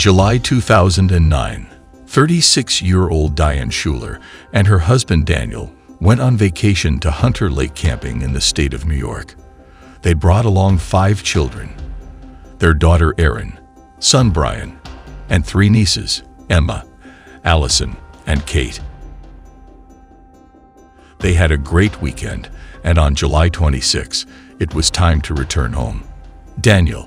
July 2009, 36-year-old Diane Schuler and her husband Daniel went on vacation to Hunter Lake camping in the state of New York. They brought along 5 children, their daughter Erin, son Brian, and 3 nieces, Emma, Allison, and Kate. They had a great weekend, and on July 26, it was time to return home. Daniel,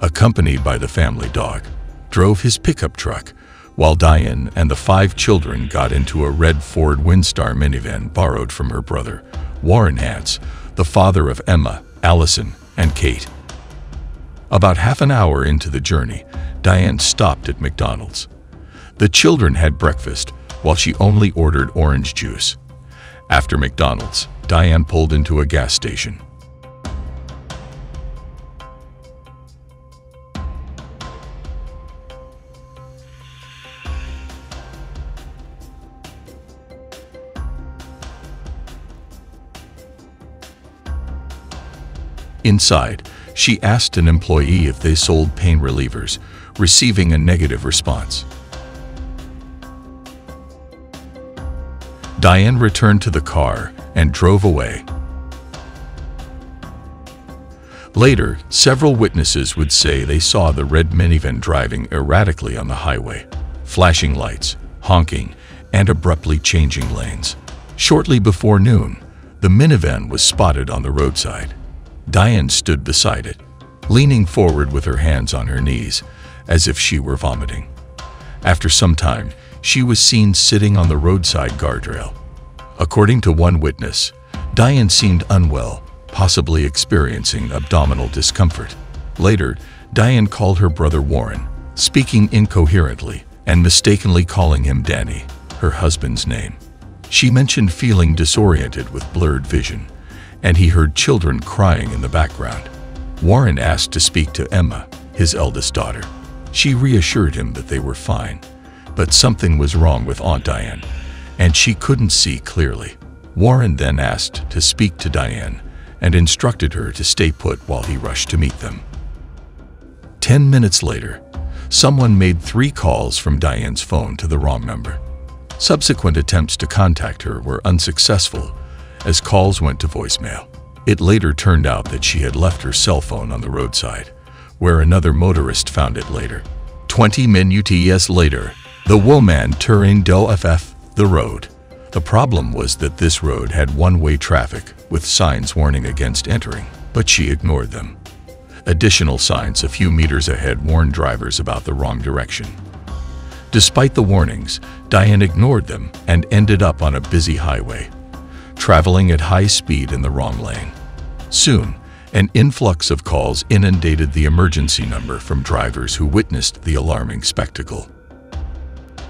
accompanied by the family dog, drove his pickup truck, while Diane and the 5 children got into a red Ford Windstar minivan borrowed from her brother, Warren Hance, the father of Emma, Allison, and Kate. About half an hour into the journey, Diane stopped at McDonald's. The children had breakfast, while she only ordered orange juice. After McDonald's, Diane pulled into a gas station. Inside, she asked an employee if they sold pain relievers, receiving a negative response. Diane returned to the car and drove away. Later, several witnesses would say they saw the red minivan driving erratically on the highway, flashing lights, honking, and abruptly changing lanes. Shortly before noon, the minivan was spotted on the roadside. Diane stood beside it, leaning forward with her hands on her knees, as if she were vomiting. After some time, she was seen sitting on the roadside guardrail. According to one witness, Diane seemed unwell, possibly experiencing abdominal discomfort. Later, Diane called her brother Warren, speaking incoherently and mistakenly calling him Danny, her husband's name. She mentioned feeling disoriented with blurred vision, and he heard children crying in the background. Warren asked to speak to Emma, his eldest daughter. She reassured him that they were fine, but something was wrong with Aunt Diane, and she couldn't see clearly. Warren then asked to speak to Diane and instructed her to stay put while he rushed to meet them. 10 minutes later, someone made 3 calls from Diane's phone to the wrong number. Subsequent attempts to contact her were unsuccessful, as calls went to voicemail. It later turned out that she had left her cell phone on the roadside, where another motorist found it later. 20 minutes later, the woman turned off the road. The problem was that this road had one-way traffic with signs warning against entering, but she ignored them. Additional signs a few meters ahead warned drivers about the wrong direction. Despite the warnings, Diane ignored them and ended up on a busy highway, traveling at high speed in the wrong lane. Soon, an influx of calls inundated the emergency number from drivers who witnessed the alarming spectacle.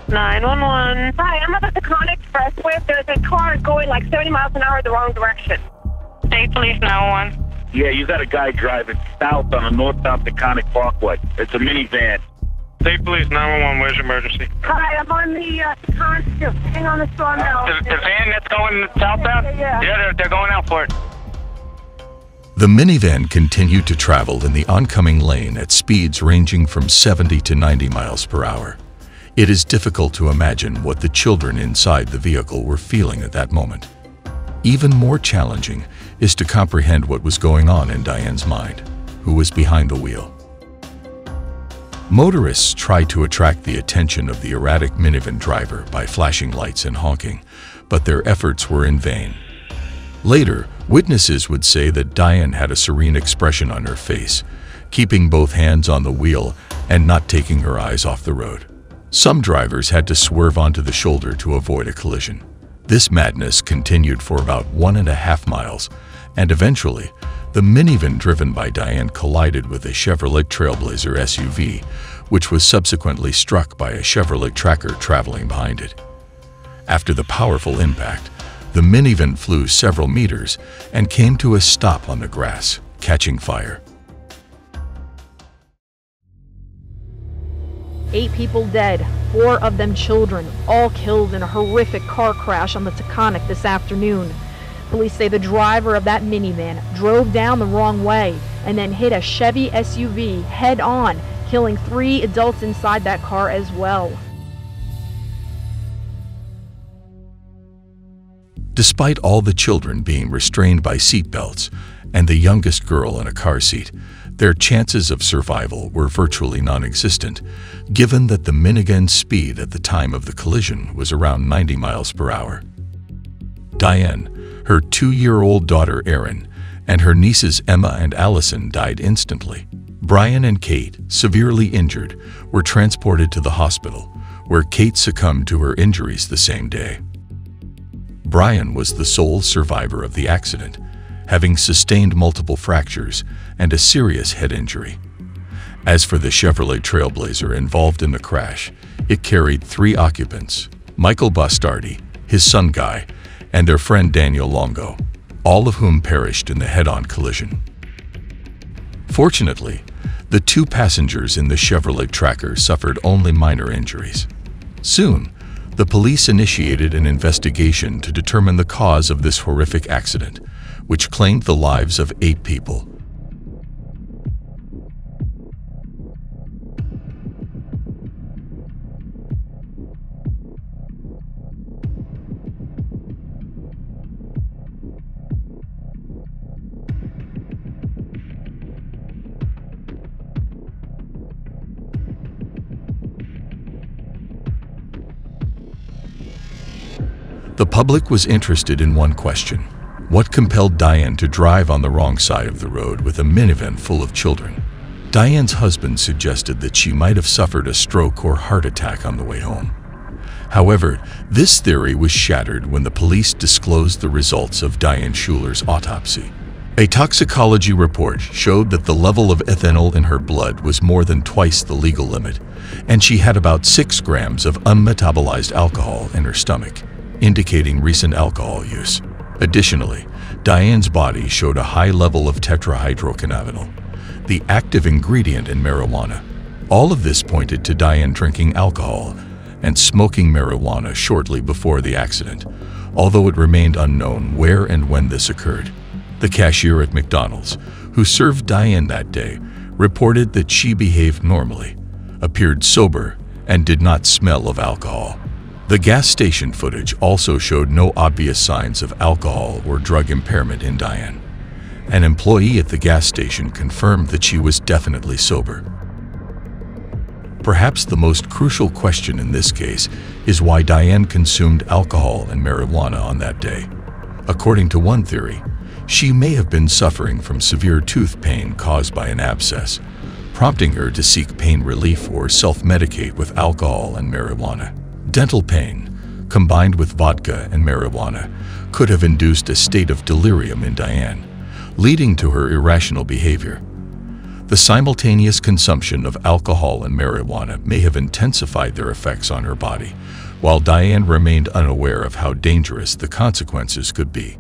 911. Hi, I'm at the Taconic Expressway. There's a car going like 70 miles an hour the wrong direction. State Police 911. Yeah, you got a guy driving south on the north-south Taconic Parkway. It's a minivan. State Police 911, where's your emergency? Hi, I'm on the Taconic, just hang on the straw now. The van that's going southbound? Yeah. They're going out for it. The minivan continued to travel in the oncoming lane at speeds ranging from 70 to 90 miles per hour. It is difficult to imagine what the children inside the vehicle were feeling at that moment. Even more challenging is to comprehend what was going on in Diane's mind, who was behind the wheel. Motorists tried to attract the attention of the erratic minivan driver by flashing lights and honking, but their efforts were in vain. Later, witnesses would say that Diane had a serene expression on her face, keeping both hands on the wheel and not taking her eyes off the road. Some drivers had to swerve onto the shoulder to avoid a collision. This madness continued for about 1.5 miles, and eventually, the minivan driven by Diane collided with a Chevrolet Trailblazer SUV, which was subsequently struck by a Chevrolet Tracker traveling behind it. After the powerful impact, the minivan flew several meters and came to a stop on the grass, catching fire. 8 people dead, 4 of them children, all killed in a horrific car crash on the Taconic this afternoon. Police say the driver of that minivan drove down the wrong way and then hit a Chevy SUV head-on, killing 3 adults inside that car as well. Despite all the children being restrained by seatbelts and the youngest girl in a car seat, their chances of survival were virtually non-existent, given that the minigun's speed at the time of the collision was around 90 miles per hour. Diane, her 2-year-old daughter Erin, and her nieces Emma and Allison died instantly. Brian and Kate, severely injured, were transported to the hospital, where Kate succumbed to her injuries the same day. Brian was the sole survivor of the accident, having sustained multiple fractures and a serious head injury. As for the Chevrolet Trailblazer involved in the crash, it carried 3 occupants: Michael Bastardi, his son Guy, and their friend Daniel Longo, all of whom perished in the head-on collision. Fortunately, the 2 passengers in the Chevrolet Tracker suffered only minor injuries. Soon, the police initiated an investigation to determine the cause of this horrific accident, which claimed the lives of 8 people. The public was interested in one question: what compelled Diane to drive on the wrong side of the road with a minivan full of children? Diane's husband suggested that she might have suffered a stroke or heart attack on the way home. However, this theory was shattered when the police disclosed the results of Diane Schuler's autopsy. A toxicology report showed that the level of ethanol in her blood was more than twice the legal limit, and she had about 6 grams of unmetabolized alcohol in her stomach, indicating recent alcohol use. Additionally, Diane's body showed a high level of tetrahydrocannabinol, the active ingredient in marijuana. All of this pointed to Diane drinking alcohol and smoking marijuana shortly before the accident, although it remained unknown where and when this occurred. The cashier at McDonald's, who served Diane that day, reported that she behaved normally, appeared sober, and did not smell of alcohol. The gas station footage also showed no obvious signs of alcohol or drug impairment in Diane. An employee at the gas station confirmed that she was definitely sober. Perhaps the most crucial question in this case is why Diane consumed alcohol and marijuana on that day. According to one theory, she may have been suffering from severe tooth pain caused by an abscess, prompting her to seek pain relief or self-medicate with alcohol and marijuana. Dental pain, combined with vodka and marijuana, could have induced a state of delirium in Diane, leading to her irrational behavior. The simultaneous consumption of alcohol and marijuana may have intensified their effects on her body, while Diane remained unaware of how dangerous the consequences could be.